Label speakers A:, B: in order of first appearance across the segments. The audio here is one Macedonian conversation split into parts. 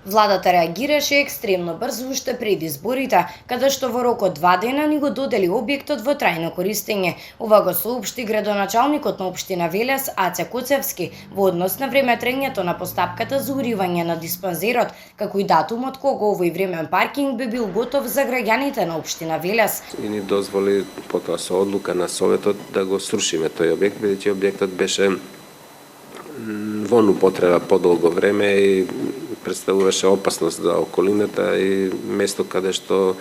A: Владата реагираше екстремно брзо уште пред изборите, каде што во рок од 2 дена ни го додели објектот во трајно користење. Ова го соопшти градоначалникот на општина Велес Аце Коцевски во однос на време трењето на постапката за уривање на диспанзерот, како и датумот кога овој времен паркинг би бил готов за граѓаните на општина Велес.
B: И ни дозволи потоа со одлука на советот да го срушиме тој објект, бидејќи објектот беше во употреба подолго време и представуваше опасност за околината и место каде што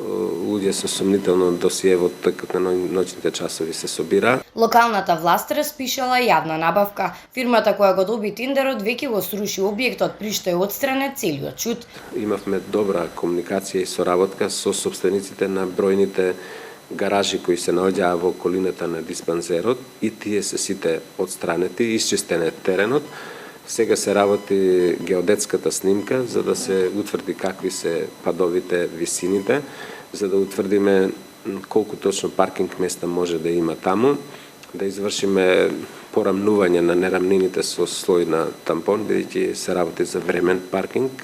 B: луѓе со сомнително досие во текот на ноќните часови се собира.
A: Локалната власт распишала јавна набавка. Фирмата која го доби тендерот веќе го сруши објектот, при што е отстранет целиот чуд.
B: Имавме добра комуникација и соработка со собствениците на бројните гаражи кои се наоѓаа во околината на диспанзерот и тие се сите отстранети, исчистен е теренот. Сега се работи геодетската снимка за да се утврди какви се падовите, висините, за да утврдиме колку точно паркинг места може да има таму, да извршиме порамнување на нерамнините со слој на тампон, бидејќи се работи за времен паркинг.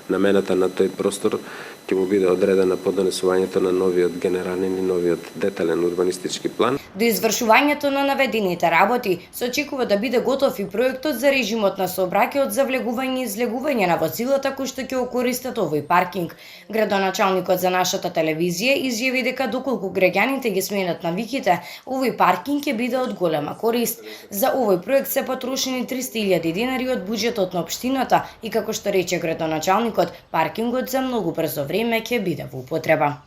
B: Намената на тој простор ќе му биде одредена по донесувањето на новиот генерален и новиот детален урбанистички план.
A: До извршувањето на наведените работи се очекува да биде готов и проектот за режимот на сообраќајот за влегување и излегување на возилата кои што ќе окористат овој паркинг. Градоначалникот за нашата телевизија изјави дека доколку граѓаните ги сменат навиките, овој паркинг ќе биде од голема корист. За овој проект се потрошени 300.000 денари од буџетот на општината и како што рече градоначалникот, паркингот за многу брзо време ќе биде во употреба.